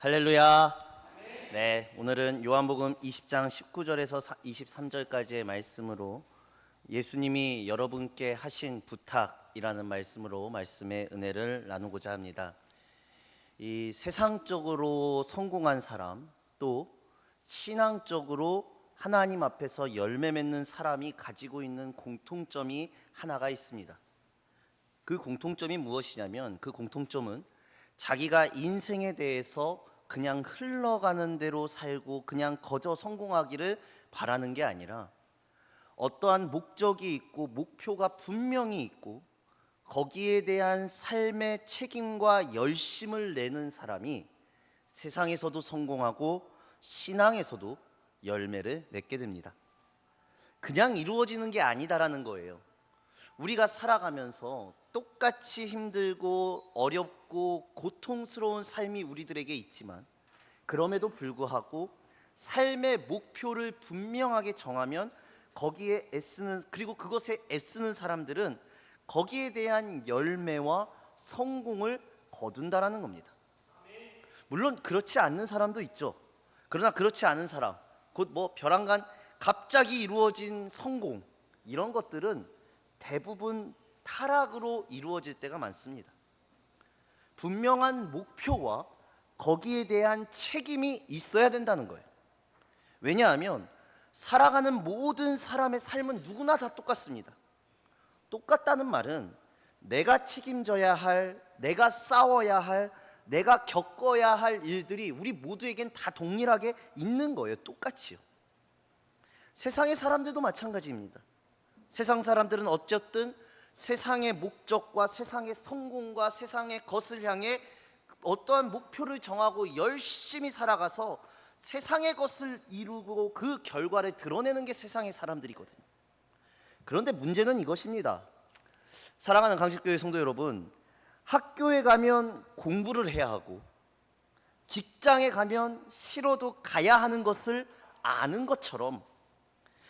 할렐루야. 네, 오늘은 요한복음 20장 19절에서 23절까지의 말씀으로 예수님이 여러분께 하신 부탁이라는 말씀으로 말씀의 은혜를 나누고자 합니다. 이 세상적으로 성공한 사람, 또 신앙적으로 하나님 앞에서 열매 맺는 사람이 가지고 있는 공통점이 하나가 있습니다. 그 공통점이 무엇이냐면, 그 공통점은 자기가 인생에 대해서 그냥 흘러가는 대로 살고 그냥 거저 성공하기를 바라는 게 아니라 어떠한 목적이 있고 목표가 분명히 있고 거기에 대한 삶의 책임과 열심을 내는 사람이 세상에서도 성공하고 신앙에서도 열매를 맺게 됩니다. 그냥 이루어지는 게 아니다라는 거예요. 우리가 살아가면서 똑같이 힘들고 어렵고 고통스러운 삶이 우리들에게 있지만, 그럼에도 불구하고 삶의 목표를 분명하게 정하면 거기에 애쓰는, 그리고 그것에 애쓰는 사람들은 거기에 대한 열매와 성공을 거둔다라는 겁니다. 물론 그렇지 않는 사람도 있죠. 그러나 그렇지 않은 사람, 곧 벼랑간 갑자기 이루어진 성공, 이런 것들은 대부분 타락으로 이루어질 때가 많습니다. 분명한 목표와 거기에 대한 책임이 있어야 된다는 거예요. 왜냐하면 살아가는 모든 사람의 삶은 누구나 다 똑같습니다. 똑같다는 말은 내가 책임져야 할, 내가 싸워야 할, 내가 겪어야 할 일들이 우리 모두에겐 다 동일하게 있는 거예요. 똑같이요. 세상의 사람들도 마찬가지입니다. 세상 사람들은 어쨌든 세상의 목적과 세상의 성공과 세상의 것을 향해 어떠한 목표를 정하고 열심히 살아가서 세상의 것을 이루고 그 결과를 드러내는 게 세상의 사람들이거든요. 그런데 문제는 이것입니다. 사랑하는 강식교회 성도 여러분, 학교에 가면 공부를 해야 하고 직장에 가면 싫어도 가야 하는 것을 아는 것처럼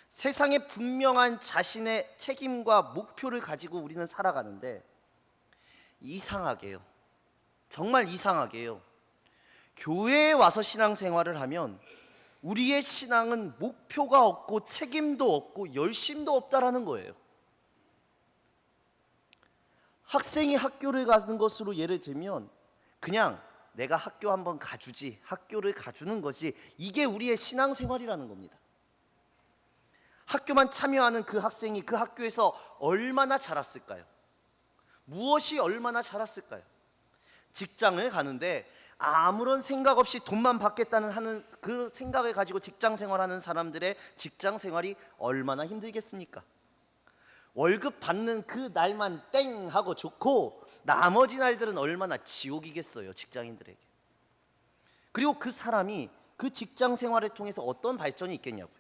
세상에 분명한 자신의 책임과 목표를 가지고 우리는 살아가는데, 이상하게요, 정말 이상하게요, 교회에 와서 신앙생활을 하면 우리의 신앙은 목표가 없고 책임도 없고 열심도 없다라는 거예요. 학생이 학교를 가는 것으로 예를 들면 그냥 내가 학교 한번 가주지, 학교를 가주는 것이, 이게 우리의 신앙생활이라는 겁니다. 학교만 참여하는 그 학생이 그 학교에서 얼마나 자랐을까요? 무엇이 얼마나 자랐을까요? 직장을 가는데 아무런 생각 없이 돈만 받겠다는 하는 그 생각을 가지고 직장 생활하는 사람들의 직장 생활이 얼마나 힘들겠습니까? 월급 받는 그 날만 땡 하고 좋고 나머지 날들은 얼마나 지옥이겠어요, 직장인들에게. 그리고 그 사람이 그 직장 생활을 통해서 어떤 발전이 있겠냐고요.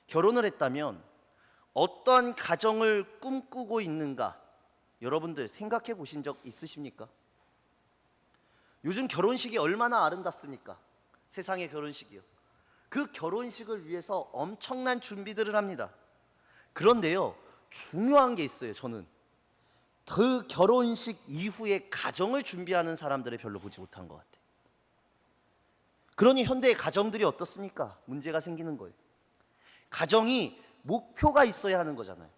결혼을 했다면 어떤 가정을 꿈꾸고 있는가, 여러분들 생각해 보신 적 있으십니까? 요즘 결혼식이 얼마나 아름답습니까? 세상의 결혼식이요. 그 결혼식을 위해서 엄청난 준비들을 합니다. 그런데요, 중요한 게 있어요. 저는 그 결혼식 이후에 가정을 준비하는 사람들을 별로 보지 못한 것 같아요. 그러니 현대의 가정들이 어떻습니까? 문제가 생기는 거예요. 가정이 목표가 있어야 하는 거잖아요.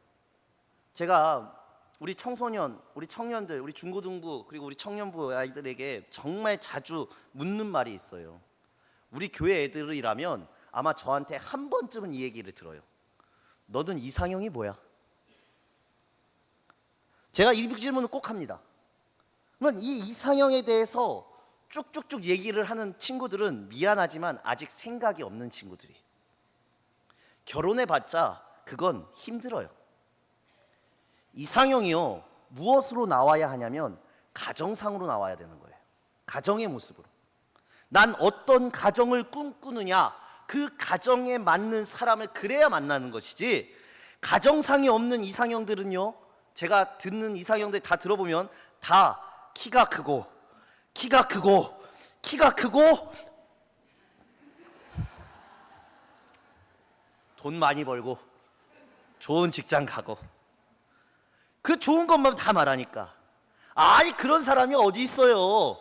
제가 우리 청소년, 우리 청년들, 우리 중고등부 그리고 우리 청년부 아이들에게 정말 자주 묻는 말이 있어요. 우리 교회 애들이라면 아마 저한테 한 번쯤은 이 얘기를 들어요. 너는 이상형이 뭐야? 제가 이 질문을 꼭 합니다. 그러면 이 이상형에 대해서 쭉쭉쭉 얘기를 하는 친구들은 미안하지만 아직 생각이 없는 친구들이에요. 결혼해봤자 그건 힘들어요. 이상형이요, 무엇으로 나와야 하냐면 가정상으로 나와야 되는 거예요. 가정의 모습으로. 난 어떤 가정을 꿈꾸느냐, 그 가정에 맞는 사람을 그래야 만나는 것이지, 가정상이 없는 이상형들은요, 제가 듣는 이상형들 다 들어보면 다 키가 크고 돈 많이 벌고 좋은 직장 가고, 그 좋은 것만 다 말하니까, 아니 그런 사람이 어디 있어요.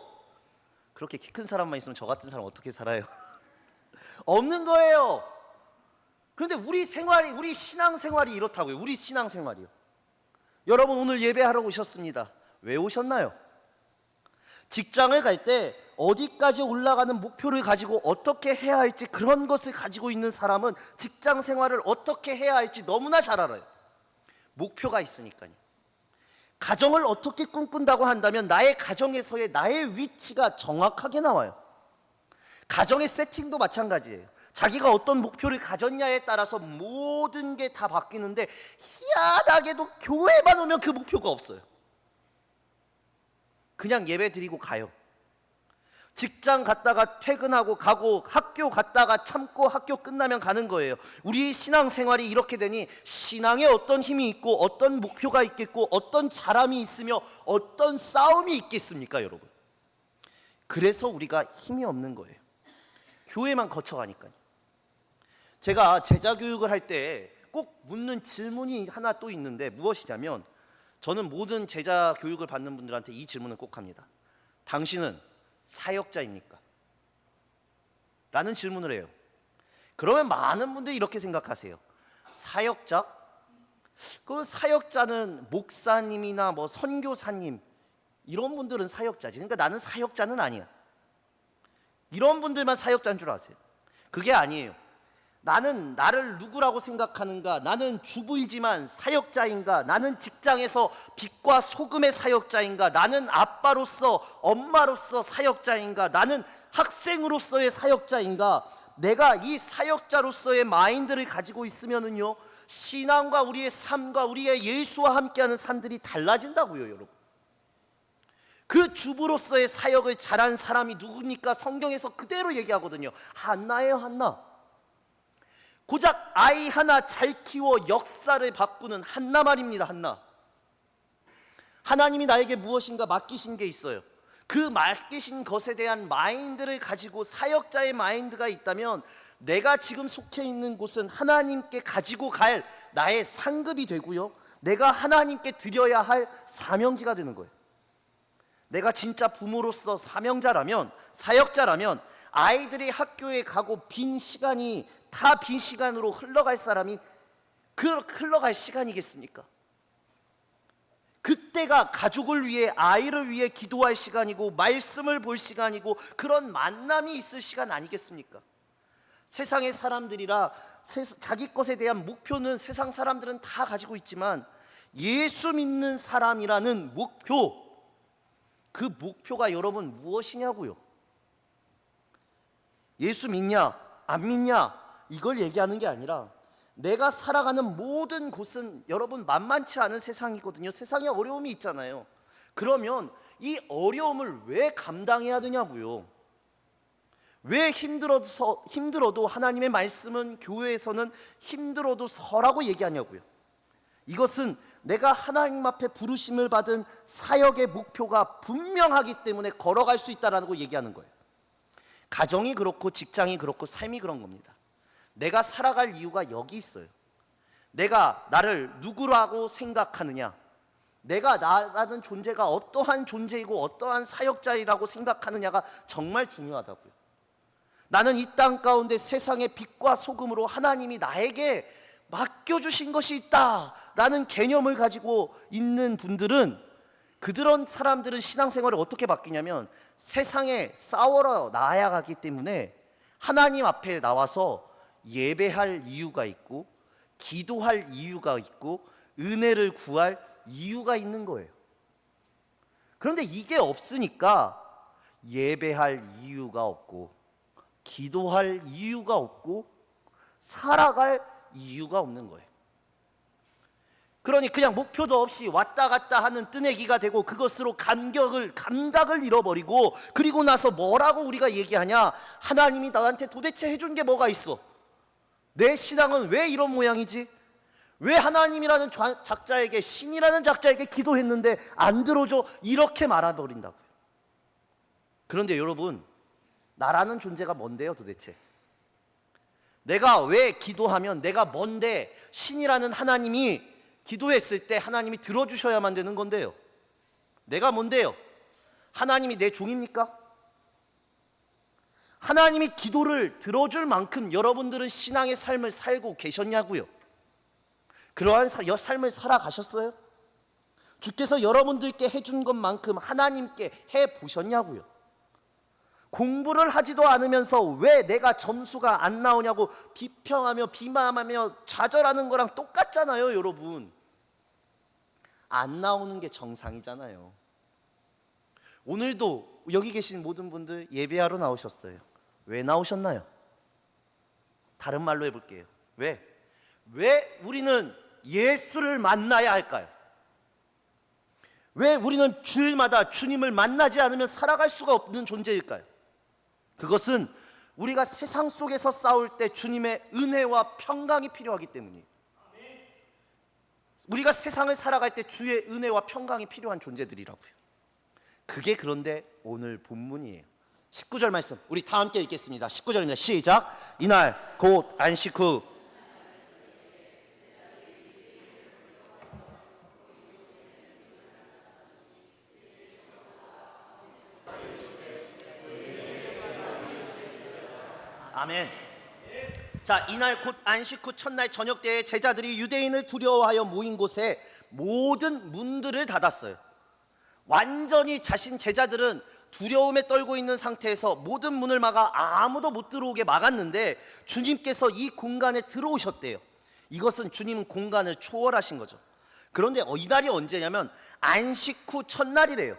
그렇게 키 큰 사람만 있으면 저 같은 사람 어떻게 살아요? 없는 거예요. 그런데 우리 신앙생활이 이렇다고요. 우리 신앙생활이요. 여러분 오늘 예배하러 오셨습니다. 왜 오셨나요? 직장을 갈 때 어디까지 올라가는 목표를 가지고 어떻게 해야 할지, 그런 것을 가지고 있는 사람은 직장 생활을 어떻게 해야 할지 너무나 잘 알아요. 목표가 있으니까요. 가정을 어떻게 꿈꾼다고 한다면 나의 가정에서의 나의 위치가 정확하게 나와요. 가정의 세팅도 마찬가지예요. 자기가 어떤 목표를 가졌냐에 따라서 모든 게 다 바뀌는데, 희한하게도 교회만 오면 그 목표가 없어요. 그냥 예배 드리고 가요. 직장 갔다가 퇴근하고 가고, 학교 갔다가 참고 학교 끝나면 가는 거예요. 우리 신앙생활이 이렇게 되니 신앙에 어떤 힘이 있고 어떤 목표가 있겠고 어떤 자람이 있으며 어떤 싸움이 있겠습니까, 여러분? 그래서 우리가 힘이 없는 거예요. 교회만 거쳐가니까요. 제가 제자 교육을 할 때 꼭 묻는 질문이 하나 또 있는데, 무엇이냐면, 저는 모든 제자 교육을 받는 분들한테 이 질문을 꼭 합니다. 당신은 사역자입니까? 라는 질문을 해요. 그러면 많은 분들이 이렇게 생각하세요. 사역자? 그 사역자는 목사님이나 뭐 선교사님, 이런 분들은 사역자지. 그러니까 나는 사역자는 아니야. 이런 분들만 사역자인 줄 아세요. 그게 아니에요. 나는 나를 누구라고 생각하는가? 나는 주부이지만 사역자인가? 나는 직장에서 빛과 소금의 사역자인가? 나는 아빠로서, 엄마로서 사역자인가? 나는 학생으로서의 사역자인가? 내가 이 사역자로서의 마인드를 가지고 있으면은요, 신앙과 우리의 삶과 우리의 예수와 함께하는 삶들이 달라진다고요, 여러분. 그 주부로서의 사역을 잘한 사람이 누굽니까? 성경에서 그대로 얘기하거든요. 한나예요, 한나. 고작 아이 하나 잘 키워 역사를 바꾸는 한나 말입니다. 한나. 하나님이 나에게 무엇인가 맡기신 게 있어요. 그 맡기신 것에 대한 마인드를 가지고 사역자의 마인드가 있다면, 내가 지금 속해 있는 곳은 하나님께 가지고 갈 나의 상급이 되고요, 내가 하나님께 드려야 할 사명지가 되는 거예요. 내가 진짜 부모로서 사명자라면, 사역자라면, 아이들이 학교에 가고 빈 시간이 다 빈 시간으로 흘러갈 사람이 흘러갈 시간이겠습니까? 그때가 가족을 위해, 아이를 위해 기도할 시간이고 말씀을 볼 시간이고 그런 만남이 있을 시간 아니겠습니까? 세상의 사람들이라 자기 것에 대한 목표는 세상 사람들은 다 가지고 있지만, 예수 믿는 사람이라는 목표, 그 목표가 여러분 무엇이냐고요? 예수 믿냐 안 믿냐 이걸 얘기하는 게 아니라, 내가 살아가는 모든 곳은 여러분 만만치 않은 세상이거든요. 세상에 어려움이 있잖아요. 그러면 이 어려움을 왜 감당해야 되냐고요? 왜 힘들어도 하나님의 말씀은, 교회에서는 힘들어도 서라고 얘기하냐고요? 이것은 내가 하나님 앞에 부르심을 받은 사역의 목표가 분명하기 때문에 걸어갈 수 있다라는 거 얘기하는 거예요. 가정이 그렇고 직장이 그렇고 삶이 그런 겁니다. 내가 살아갈 이유가 여기 있어요. 내가 나를 누구라고 생각하느냐, 내가 나라는 존재가 어떠한 존재이고 어떠한 사역자이라고 생각하느냐가 정말 중요하다고요. 나는 이 땅 가운데 세상의 빛과 소금으로 하나님이 나에게 맡겨주신 것이 있다라는 개념을 가지고 있는 분들은, 그런 사람들은 신앙생활을 어떻게 바뀌냐면, 세상에 싸우러 나아가기 때문에 하나님 앞에 나와서 예배할 이유가 있고, 기도할 이유가 있고, 은혜를 구할 이유가 있는 거예요. 그런데 이게 없으니까 예배할 이유가 없고, 기도할 이유가 없고, 살아갈 이유가 없는 거예요. 그러니 그냥 목표도 없이 왔다 갔다 하는 뜨내기가 되고, 그것으로 감각을 잃어버리고, 그리고 나서 뭐라고 우리가 얘기하냐? 하나님이 나한테 도대체 해준 게 뭐가 있어? 내 신앙은 왜 이런 모양이지? 왜 하나님이라는 작자에게, 신이라는 작자에게 기도했는데 안 들어줘? 이렇게 말아버린다고요. 그런데 여러분, 나라는 존재가 뭔데요 도대체? 내가 왜 기도하면 내가 뭔데, 신이라는 하나님이 기도했을 때 하나님이 들어주셔야만 되는 건데요. 내가 뭔데요? 하나님이 내 종입니까? 하나님이 기도를 들어줄 만큼 여러분들은 신앙의 삶을 살고 계셨냐고요? 그러한 삶을 살아가셨어요? 주께서 여러분들께 해준 것만큼 하나님께 해보셨냐고요? 공부를 하지도 않으면서 왜 내가 점수가 안 나오냐고 비평하며 비만하며 좌절하는 거랑 똑같잖아요, 여러분. 안 나오는 게 정상이잖아요. 오늘도 여기 계신 모든 분들 예배하러 나오셨어요. 왜 나오셨나요? 다른 말로 해볼게요. 왜 우리는 예수를 만나야 할까요? 왜 우리는 주일마다 주님을 만나지 않으면 살아갈 수가 없는 존재일까요? 그것은 우리가 세상 속에서 싸울 때 주님의 은혜와 평강이 필요하기 때문이에요. 우리가 세상을 살아갈 때 주의 은혜와 평강이 필요한 존재들이라고요. 그게 그런데 오늘 본문이에요. 19절 말씀 우리 다 함께 읽겠습니다. 19절입니다. 시작. 이날 곧 안식 후 아멘. 자, 이날 곧 안식 후 첫날 저녁 때에 제자들이 유대인을 두려워하여 모인 곳에 모든 문들을 닫았어요. 완전히 자신 제자들은 두려움에 떨고 있는 상태에서 모든 문을 막아 아무도 못 들어오게 막았는데 주님께서 이 공간에 들어오셨대요. 이것은 주님은 공간을 초월하신 거죠. 그런데 이날이 언제냐면 안식 후 첫날이래요.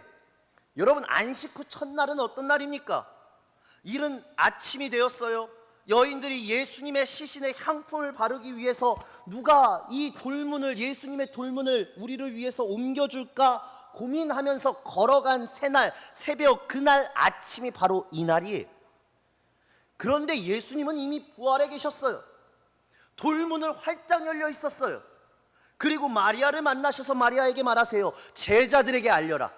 여러분, 안식 후 첫날은 어떤 날입니까? 이른 아침이 되었어요. 여인들이 예수님의 시신에 향품을 바르기 위해서 누가 이 돌문을, 예수님의 돌문을 우리를 위해서 옮겨줄까 고민하면서 걸어간 새날 새벽, 그날 아침이 바로 이날이에요. 그런데 예수님은 이미 부활해 계셨어요. 돌문을 활짝 열려 있었어요. 그리고 마리아를 만나셔서 마리아에게 말하세요. 제자들에게 알려라.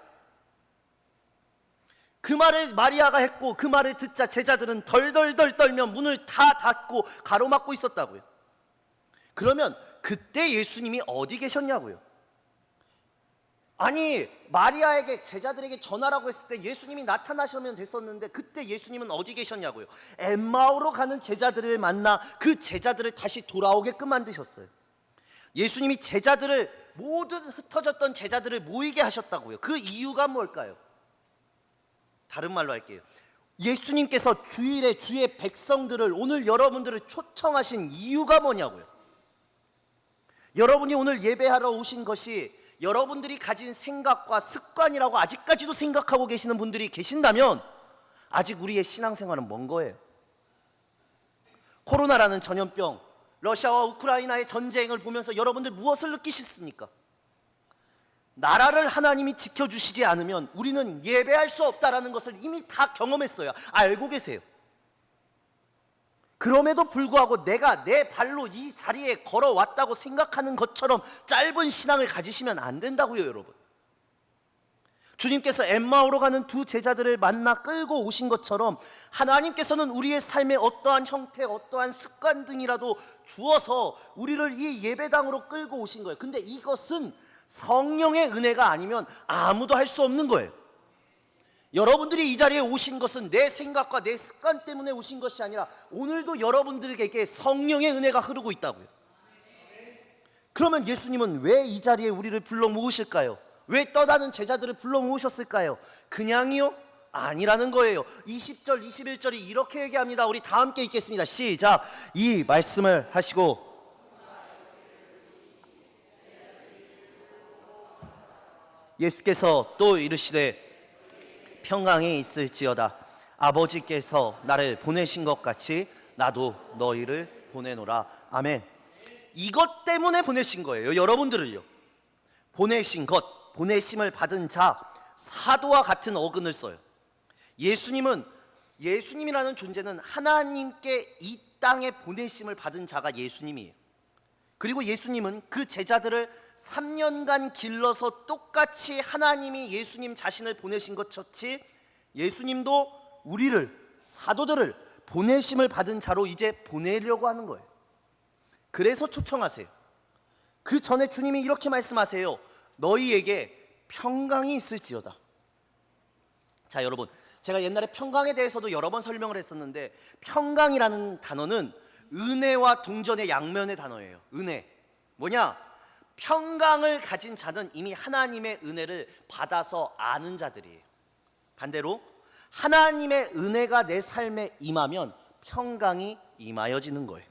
그 말을 마리아가 했고 그 말을 듣자 제자들은 덜덜덜 떨며 문을 다 닫고 가로막고 있었다고요. 그러면 그때 예수님이 어디 계셨냐고요? 아니, 마리아에게, 제자들에게 전하라고 했을 때 예수님이 나타나시면 됐었는데 그때 예수님은 어디 계셨냐고요? 엠마오로 가는 제자들을 만나 그 제자들을 다시 돌아오게끔 만드셨어요. 예수님이 제자들을, 모든 흩어졌던 제자들을 모이게 하셨다고요. 그 이유가 뭘까요? 다른 말로 할게요. 예수님께서 주일에 주의 백성들을, 오늘 여러분들을 초청하신 이유가 뭐냐고요? 여러분이 오늘 예배하러 오신 것이 여러분들이 가진 생각과 습관이라고 아직까지도 생각하고 계시는 분들이 계신다면 아직 우리의 신앙생활은 먼 거예요. 코로나라는 전염병, 러시아와 우크라이나의 전쟁을 보면서 여러분들 무엇을 느끼셨습니까? 나라를 하나님이 지켜주시지 않으면 우리는 예배할 수 없다라는 것을 이미 다 경험했어요. 알고 계세요. 그럼에도 불구하고 내가 내 발로 이 자리에 걸어왔다고 생각하는 것처럼 짧은 신앙을 가지시면 안 된다고요, 여러분. 주님께서 엠마오로 가는 두 제자들을 만나 끌고 오신 것처럼 하나님께서는 우리의 삶의 어떠한 형태, 어떠한 습관 등이라도 주어서 우리를 이 예배당으로 끌고 오신 거예요. 근데 이것은 성령의 은혜가 아니면 아무도 할 수 없는 거예요. 여러분들이 이 자리에 오신 것은 내 생각과 내 습관 때문에 오신 것이 아니라 오늘도 여러분들에게 성령의 은혜가 흐르고 있다고요. 그러면 예수님은 왜 이 자리에 우리를 불러 모으실까요? 왜 떠나는 제자들을 불러 모으셨을까요? 그냥이요? 아니라는 거예요. 20절, 21절이 이렇게 얘기합니다. 우리 다 함께 읽겠습니다. 시작. 이 말씀을 하시고 예수께서 또 이르시되 평강이 있을지어다. 아버지께서 나를 보내신 것 같이 나도 너희를 보내노라. 아멘. 이것 때문에 보내신 거예요. 여러분들을요. 보내신 것, 보내심을 받은 자, 사도와 같은 어근을 써요. 예수님이라는 존재는 하나님께 이 땅에 보내심을 받은 자가 예수님이에요. 그리고 예수님은 그 제자들을 3년간 길러서 똑같이 하나님이 예수님 자신을 보내신 것처럼 예수님도 우리를, 사도들을 보내심을 받은 자로 이제 보내려고 하는 거예요. 그래서 초청하세요. 그 전에 주님이 이렇게 말씀하세요. 너희에게 평강이 있을지어다. 자, 여러분, 제가 옛날에 평강에 대해서도 여러 번 설명을 했었는데, 평강이라는 단어는 은혜와 동전의 양면의 단어예요. 은혜. 뭐냐? 평강을 가진 자는 이미 하나님의 은혜를 받아서 아는 자들이에요. 반대로 하나님의 은혜가 내 삶에 임하면 평강이 임하여지는 거예요.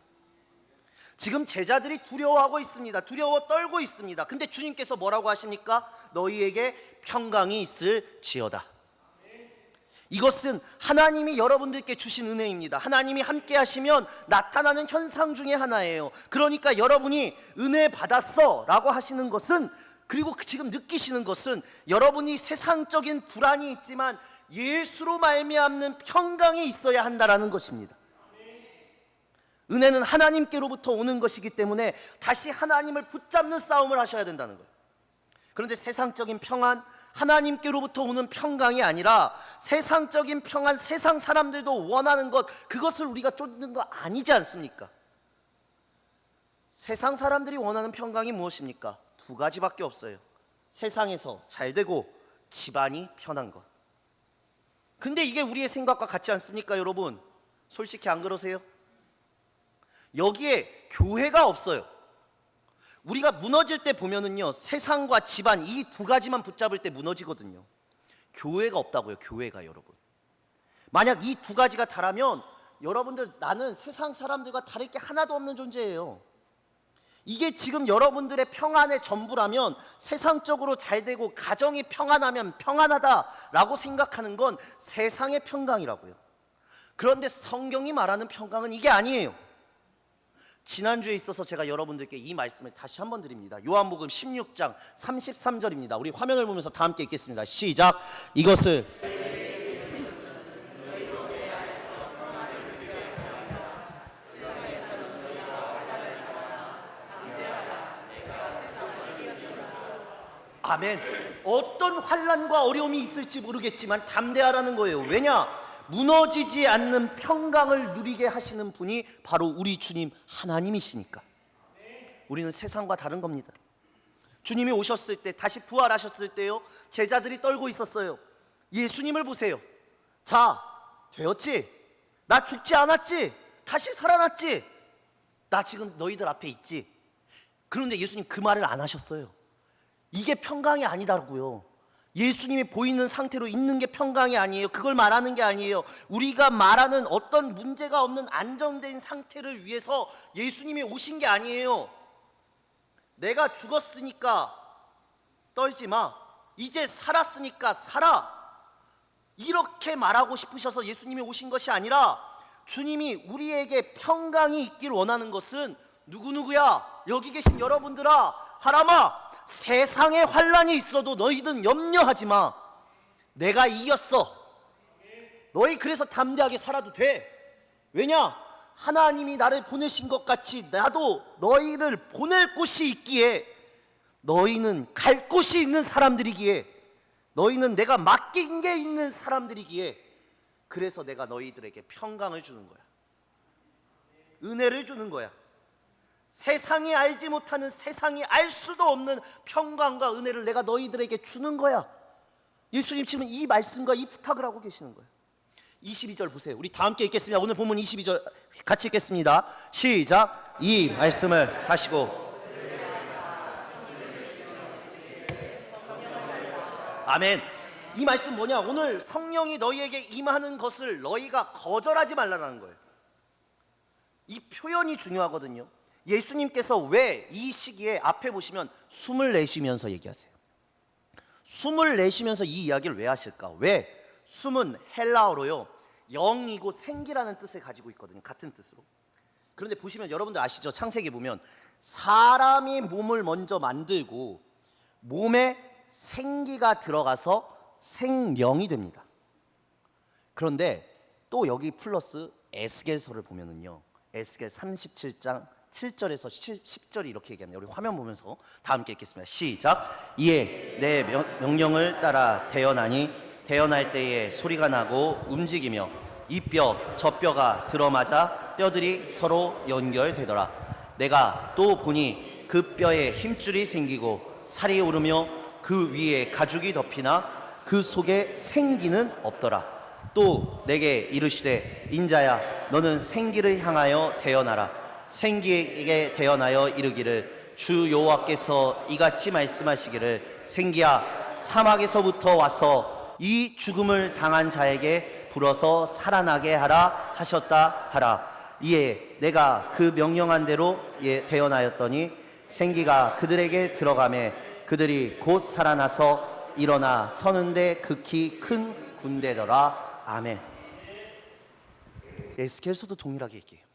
지금 제자들이 두려워하고 있습니다. 두려워 떨고 있습니다. 근데 주님께서 뭐라고 하십니까? 너희에게 평강이 있을지어다. 이것은 하나님이 여러분들께 주신 은혜입니다. 하나님이 함께 하시면 나타나는 현상 중에 하나예요. 그러니까 여러분이 은혜 받았어 라고 하시는 것은, 그리고 지금 느끼시는 것은, 여러분이 세상적인 불안이 있지만 예수로 말미암는 평강이 있어야 한다라는 것입니다. 은혜는 하나님께로부터 오는 것이기 때문에 다시 하나님을 붙잡는 싸움을 하셔야 된다는 거예요. 그런데 세상적인 평안, 하나님께로부터 오는 평강이 아니라 세상적인 평안, 세상 사람들도 원하는 것, 그것을 우리가 쫓는 거 아니지 않습니까? 세상 사람들이 원하는 평강이 무엇입니까? 두 가지밖에 없어요. 세상에서 잘 되고 집안이 편한 것. 근데 이게 우리의 생각과 같지 않습니까, 여러분? 솔직히 안 그러세요? 여기에 교회가 없어요. 우리가 무너질 때 보면은요, 세상과 집안 이 두 가지만 붙잡을 때 무너지거든요. 교회가 없다고요. 교회가. 여러분, 만약 이 두 가지가 다라면 여러분들, 나는 세상 사람들과 다를 게 하나도 없는 존재예요. 이게 지금 여러분들의 평안의 전부라면, 세상적으로 잘 되고 가정이 평안하면 평안하다라고 생각하는 건 세상의 평강이라고요. 그런데 성경이 말하는 평강은 이게 아니에요. 지난주에 있어서 제가 여러분들께 이 말씀을 다시 한번 드립니다. 요한복음 16장 33절입니다. 우리 화면을 보면서 다 함께 읽겠습니다. 시작. 이것을 아멘. 어떤 환난과 어려움이 있을지 모르겠지만 담대하라는 거예요. 왜냐? 무너지지 않는 평강을 누리게 하시는 분이 바로 우리 주님 하나님이시니까. 우리는 세상과 다른 겁니다. 주님이 오셨을 때, 다시 부활하셨을 때요, 제자들이 떨고 있었어요. 예수님을 보세요. 자, 되었지? 나 죽지 않았지? 다시 살아났지? 나 지금 너희들 앞에 있지? 그런데 예수님 그 말을 안 하셨어요. 이게 평강이 아니다고요. 예수님이 보이는 상태로 있는 게 평강이 아니에요. 그걸 말하는 게 아니에요. 우리가 말하는 어떤 문제가 없는 안정된 상태를 위해서 예수님이 오신 게 아니에요. 내가 죽었으니까 떨지 마. 이제 살았으니까 살아. 이렇게 말하고 싶으셔서 예수님이 오신 것이 아니라, 주님이 우리에게 평강이 있길 원하는 것은 누구누구야? 여기 계신 여러분들아, 하람아, 세상에 환난이 있어도 너희는 염려하지 마. 내가 이겼어. 너희 그래서 담대하게 살아도 돼. 왜냐? 하나님이 나를 보내신 것 같이 나도 너희를 보낼 곳이 있기에, 너희는 갈 곳이 있는 사람들이기에, 너희는 내가 맡긴 게 있는 사람들이기에, 그래서 내가 너희들에게 평강을 주는 거야. 은혜를 주는 거야. 세상이 알지 못하는, 세상이 알 수도 없는 평강과 은혜를 내가 너희들에게 주는 거야. 예수님 지금 이 말씀과 이 부탁을 하고 계시는 거예요. 22절 보세요. 우리 다 함께 읽겠습니다. 오늘 본문 22절 같이 읽겠습니다. 시작. 이 말씀을 하시고. 아멘. 이 말씀 뭐냐? 오늘 성령이 너희에게 임하는 것을 너희가 거절하지 말라는 거예요. 이 표현이 중요하거든요. 예수님께서 왜 이 시기에 앞에 보시면 숨을 내쉬면서 얘기하세요. 숨을 내쉬면서 이 이야기를 왜 하실까? 왜? 숨은 헬라어로요, 영이고 생기라는 뜻을 가지고 있거든요. 같은 뜻으로. 그런데 보시면 여러분들 아시죠? 창세기 보면 사람이 몸을 먼저 만들고 몸에 생기가 들어가서 생명이 됩니다. 그런데 또 여기 플러스 에스겔서를 보면은요, 에스겔 37장 7절에서 10절이 이렇게 얘기합니다. 우리 화면 보면서 다 함께 읽겠습니다. 시작. 이에 내 명령을 따라 태어나니 태어날 때에 소리가 나고 움직이며 이 뼈 저 뼈가 들어맞아 뼈들이 서로 연결되더라. 내가 또 보니 그 뼈에 힘줄이 생기고 살이 오르며 그 위에 가죽이 덮이나 그 속에 생기는 없더라. 또 내게 이르시되 인자야 너는 생기를 향하여 대언하라. 생기에게 대언하여 이르기를 주 여호와께서 이같이 말씀하시기를 생기야 사막에서부터 와서 이 죽음을 당한 자에게 불어서 살아나게 하라 하셨다 하라. 이에 내가 그 명령한 대로 대언하였더니 생기가 그들에게 들어가매 그들이 곧 살아나서 일어나 서는데 극히 큰 군대더라. 아멘. 에스겔서도 동일하게 얘기해요.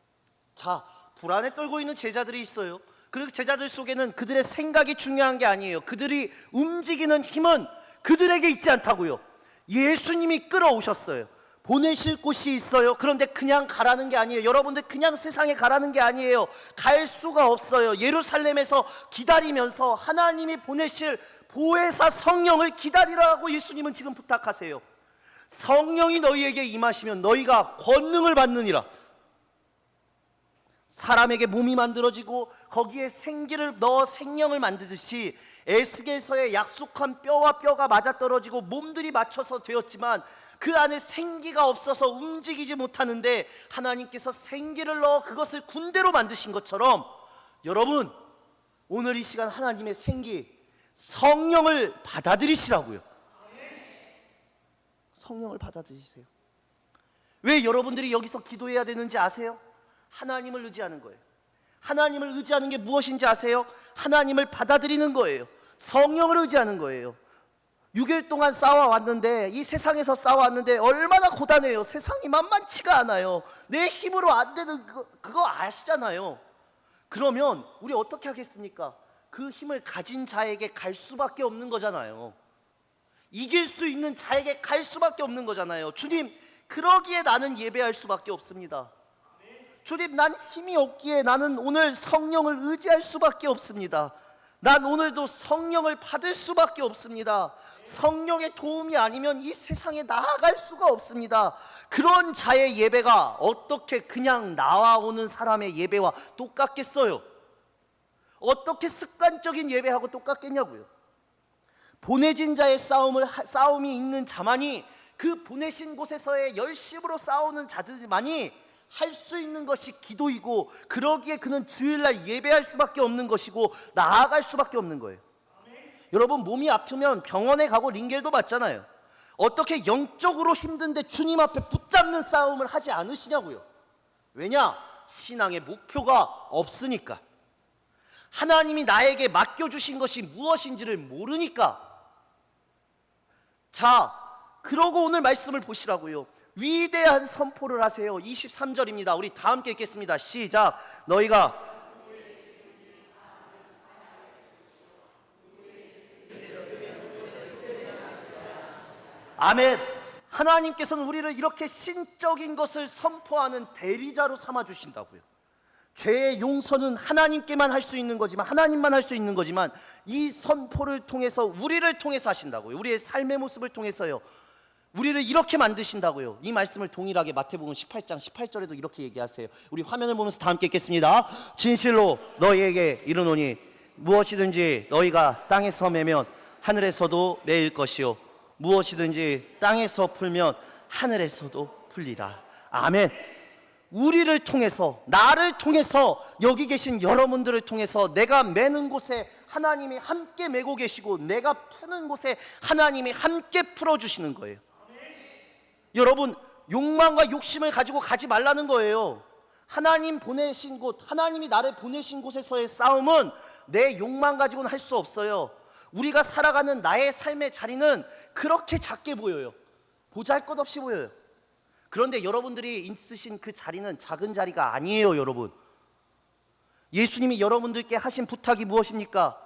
자, 불안에 떨고 있는 제자들이 있어요. 그리고 제자들 속에는 그들의 생각이 중요한 게 아니에요. 그들이 움직이는 힘은 그들에게 있지 않다고요. 예수님이 끌어오셨어요. 보내실 곳이 있어요. 그런데 그냥 가라는 게 아니에요. 여러분들 그냥 세상에 가라는 게 아니에요. 갈 수가 없어요. 예루살렘에서 기다리면서 하나님이 보내실 보혜사 성령을 기다리라고 예수님은 지금 부탁하세요. 성령이 너희에게 임하시면 너희가 권능을 받느니라. 사람에게 몸이 만들어지고 거기에 생기를 넣어 생명을 만드듯이 에스겔서의 약속한 뼈와 뼈가 맞아떨어지고 몸들이 맞춰서 되었지만 그 안에 생기가 없어서 움직이지 못하는데 하나님께서 생기를 넣어 그것을 군대로 만드신 것처럼 여러분 오늘 이 시간 하나님의 생기 성령을 받아들이시라고요. 성령을 받아들이세요. 왜 여러분들이 여기서 기도해야 되는지 아세요? 하나님을 의지하는 거예요. 하나님을 의지하는 게 무엇인지 아세요? 하나님을 받아들이는 거예요. 성령을 의지하는 거예요. 6일 동안 싸워왔는데 이 세상에서 싸워왔는데 얼마나 고단해요. 세상이 만만치가 않아요. 내 힘으로 안 되는 그거 아시잖아요. 그러면 우리 어떻게 하겠습니까? 그 힘을 가진 자에게 갈 수밖에 없는 거잖아요. 이길 수 있는 자에게 갈 수밖에 없는 거잖아요. 주님, 그러기에 나는 예배할 수밖에 없습니다. 주님, 난 힘이 없기에 나는 오늘 성령을 의지할 수밖에 없습니다. 난 오늘도 성령을 받을 수밖에 없습니다. 성령의 도움이 아니면 이 세상에 나아갈 수가 없습니다. 그런 자의 예배가 어떻게 그냥 나와오는 사람의 예배와 똑같겠어요? 어떻게 습관적인 예배하고 똑같겠냐고요. 보내진 자의 싸움이 있는 자만이 그 보내신 곳에서의 열심으로 싸우는 자들만이 할 수 있는 것이 기도이고 그러기에 그는 주일날 예배할 수밖에 없는 것이고 나아갈 수밖에 없는 거예요. 여러분 몸이 아프면 병원에 가고 링겔도 맞잖아요. 어떻게 영적으로 힘든데 주님 앞에 붙잡는 싸움을 하지 않으시냐고요. 왜냐? 신앙의 목표가 없으니까. 하나님이 나에게 맡겨주신 것이 무엇인지를 모르니까. 자, 그러고 오늘 말씀을 보시라고요. 위대한 선포를 하세요. 23절입니다. 우리 다 함께 읽겠습니다. 시작. 너희가 아멘. 하나님께서는 우리를 이렇게 신적인 것을 선포하는 대리자로 삼아 주신다고요. 죄의 용서는 하나님께만 할 수 있는 거지만 하나님만 할 수 있는 거지만 이 선포를 통해서 우리를 통해서 하신다고요. 우리의 삶의 모습을 통해서요. 우리를 이렇게 만드신다고요. 이 말씀을 동일하게 마태복음 18장 18절에도 이렇게 얘기하세요. 우리 화면을 보면서 다 함께 읽겠습니다. 진실로 너희에게 이르노니 무엇이든지 너희가 땅에서 매면 하늘에서도 매일 것이요 무엇이든지 땅에서 풀면 하늘에서도 풀리라. 아멘. 우리를 통해서, 나를 통해서, 여기 계신 여러분들을 통해서 내가 매는 곳에 하나님이 함께 매고 계시고 내가 푸는 곳에 하나님이 함께 풀어주시는 거예요. 여러분 욕망과 욕심을 가지고 가지 말라는 거예요. 하나님 보내신 곳, 하나님이 나를 보내신 곳에서의 싸움은 내 욕망 가지고는 할 수 없어요. 우리가 살아가는 나의 삶의 자리는 그렇게 작게 보여요. 보잘것없이 보여요. 그런데 여러분들이 있으신 그 자리는 작은 자리가 아니에요. 여러분, 예수님이 여러분들께 하신 부탁이 무엇입니까?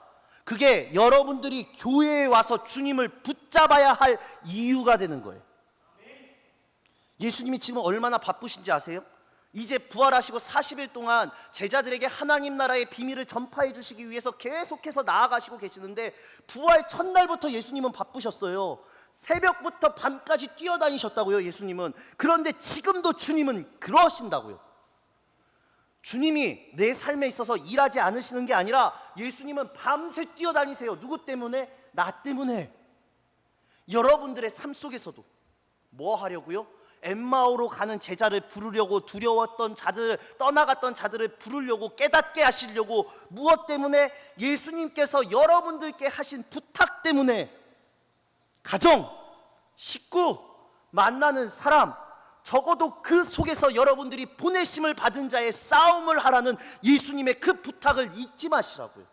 그게 여러분들이 교회에 와서 주님을 붙잡아야 할 이유가 되는 거예요. 예수님이 지금 얼마나 바쁘신지 아세요? 이제 부활하시고 40일 동안 제자들에게 하나님 나라의 비밀을 전파해 주시기 위해서 계속해서 나아가시고 계시는데 부활 첫날부터 예수님은 바쁘셨어요. 새벽부터 밤까지 뛰어다니셨다고요. 예수님은. 그런데 지금도 주님은 그러신다고요. 주님이 내 삶에 있어서 일하지 않으시는 게 아니라 예수님은 밤새 뛰어다니세요. 누구 때문에? 나 때문에. 여러분들의 삶 속에서도 뭐 하려고요? 엠마오로 가는 제자를 부르려고, 두려웠던 자들, 떠나갔던 자들을 부르려고, 깨닫게 하시려고, 무엇 때문에? 예수님께서 여러분들께 하신 부탁 때문에. 가정, 식구, 만나는 사람, 적어도 그 속에서 여러분들이 보내심을 받은 자의 싸움을 하라는 예수님의 그 부탁을 잊지 마시라고요.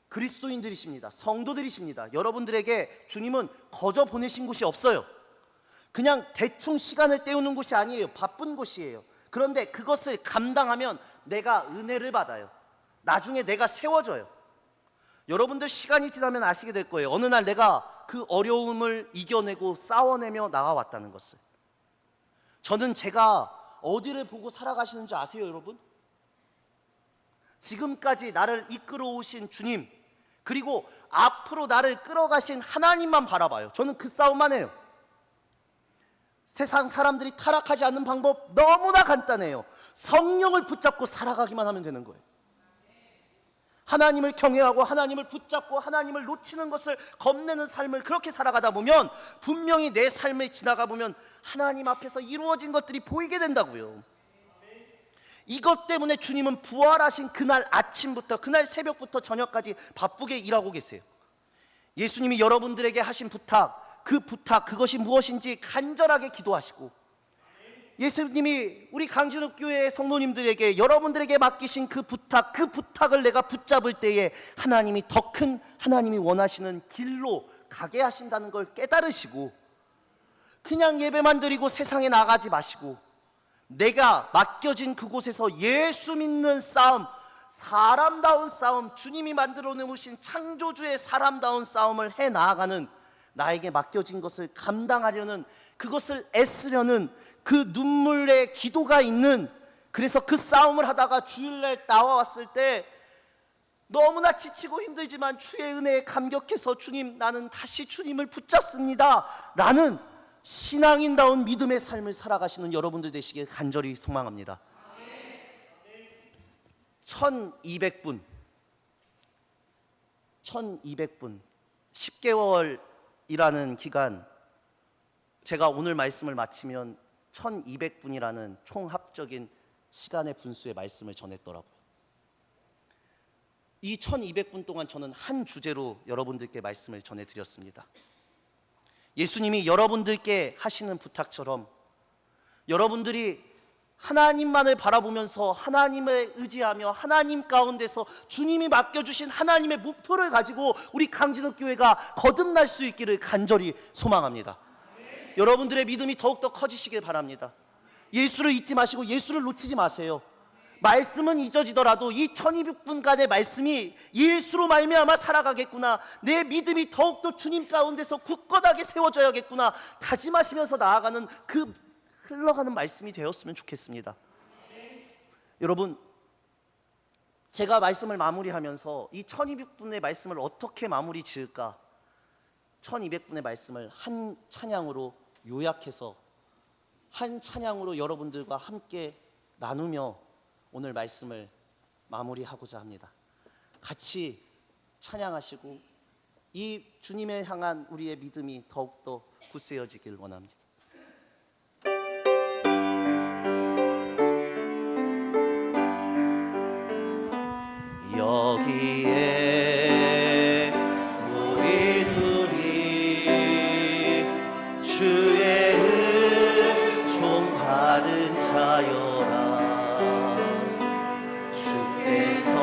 그리스도인들이십니다. 성도들이십니다. 여러분들에게 주님은 거저 보내신 곳이 없어요. 그냥 대충 시간을 때우는 곳이 아니에요. 바쁜 곳이에요. 그런데 그것을 감당하면 내가 은혜를 받아요. 나중에 내가 세워져요. 여러분들 시간이 지나면 아시게 될 거예요. 어느 날 내가 그 어려움을 이겨내고 싸워내며 나아왔다는 것을. 저는 제가 어디를 보고 살아가시는 줄 아세요, 여러분? 지금까지 나를 이끌어 오신 주님, 그리고 앞으로 나를 끌어가신 하나님만 바라봐요. 저는 그 싸움만 해요. 세상 사람들이 타락하지 않는 방법 너무나 간단해요. 성령을 붙잡고 살아가기만 하면 되는 거예요. 하나님을 경외하고 하나님을 붙잡고 하나님을 놓치는 것을 겁내는 삶을 그렇게 살아가다 보면 분명히 내 삶에 지나가 보면 하나님 앞에서 이루어진 것들이 보이게 된다고요. 이것 때문에 주님은 부활하신 그날 아침부터, 그날 새벽부터 저녁까지 바쁘게 일하고 계세요. 예수님이 여러분들에게 하신 부탁, 그 부탁, 그것이 무엇인지 간절하게 기도하시고, 예수님이 우리 강진욱교회 성도님들에게, 여러분들에게 맡기신 그 부탁을 내가 붙잡을 때에 하나님이 더 큰, 하나님이 원하시는 길로 가게 하신다는 걸 깨달으시고, 그냥 예배만 드리고 세상에 나가지 마시고, 내가 맡겨진 그곳에서 예수 믿는 싸움, 사람다운 싸움, 주님이 만들어 놓으신 창조주의 사람다운 싸움을 해 나아가는, 나에게 맡겨진 것을 감당하려는, 그것을 애쓰려는 그 눈물의 기도가 있는, 그래서 그 싸움을 하다가 주일날 나와왔을 때 너무나 지치고 힘들지만 주의 은혜에 감격해서 주님, 나는 다시 주님을 붙잡습니다 라는 신앙인다운 믿음의 삶을 살아가시는 여러분들 되시길 간절히 소망합니다. 1200분 10개월이라는 기간, 제가 오늘 말씀을 마치면 1200분이라는 총합적인 시간의 분수의 말씀을 전했더라고요. 이 1200분 동안 저는 한 주제로 여러분들께 말씀을 전해드렸습니다. 예수님이 여러분들께 하시는 부탁처럼 여러분들이 하나님만을 바라보면서 하나님을 의지하며 하나님 가운데서 주님이 맡겨주신 하나님의 목표를 가지고 우리 강진욱교회가 거듭날 수 있기를 간절히 소망합니다. 여러분들의 믿음이 더욱더 커지시길 바랍니다. 예수를 잊지 마시고 예수를 놓치지 마세요. 말씀은 잊어지더라도 이 1200분간의 말씀이 예수로 말미암아 살아가겠구나, 내 믿음이 더욱더 주님 가운데서 굳건하게 세워져야겠구나 다짐하시면서 나아가는 그 흘러가는 말씀이 되었으면 좋겠습니다. 여러분, 제가 말씀을 마무리하면서 이 1200분의 말씀을 어떻게 마무리 지을까, 1200분의 말씀을 한 찬양으로 요약해서 한 찬양으로 여러분들과 함께 나누며 오늘 말씀을 마무리하고자 합니다. 같이 찬양하시고 이 주님을 향한 우리의 믿음이 더욱더 굳세어지길 원합니다. 여기에 모인 우리 주의 은총 받은 자여라. 주께서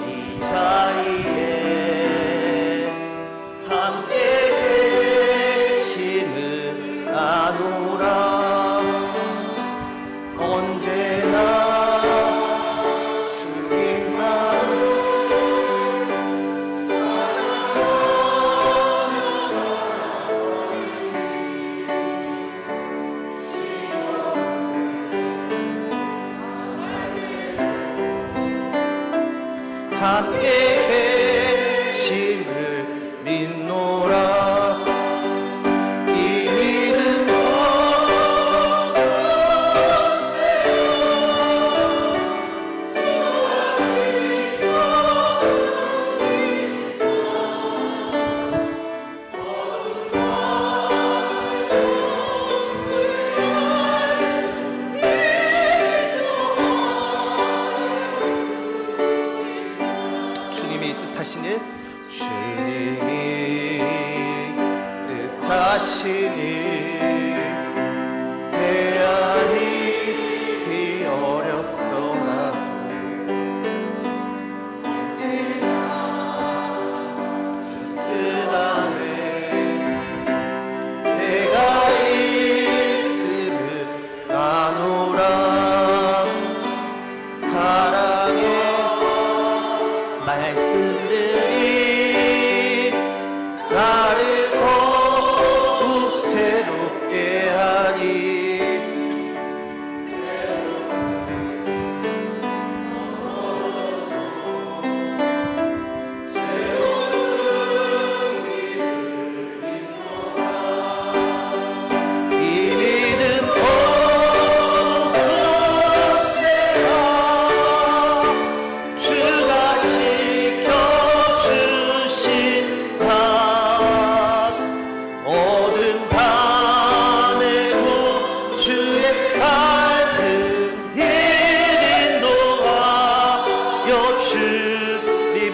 이 자리에 함께 계심을 아노라. 언제나 함께 계심을 믿노라. 이 믿음 거세요.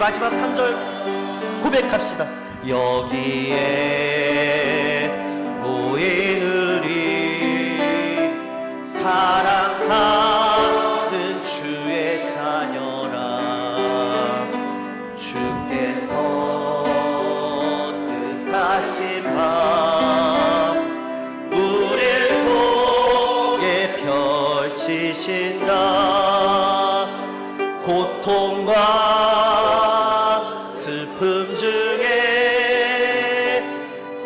마지막 3절 고백합시다. 여기에 모인 우리 사랑하는 주의 자녀라, 주께서 뜻하신 바 우릴 통해 펼치신다. 고통과 슬픔 중에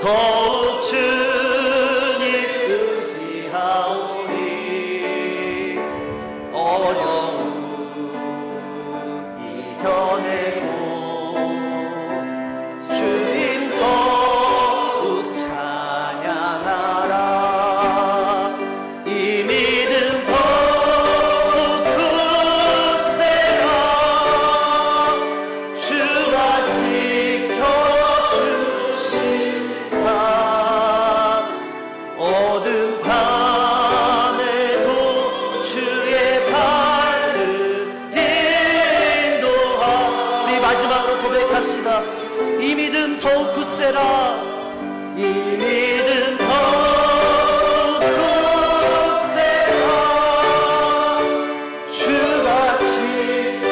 더욱 주님 의지하오니 어려움 이겨내고 주님 더욱 찬양하라. 이 믿음 더욱 굳세라. 주가 지켜주신다. 어두운 밤에도 주의 발을 인도하. 우리 마지막으로 고백합시다. 이 믿음 더욱 굳세라. 이 믿음 더욱 굳세라. 주가 지켜주신다.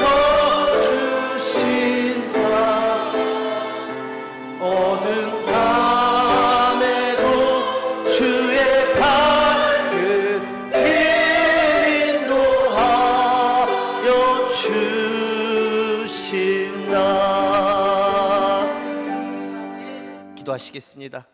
어두운 밤에도 주의 발을 인도하여 주신다. 기도하시겠습니다.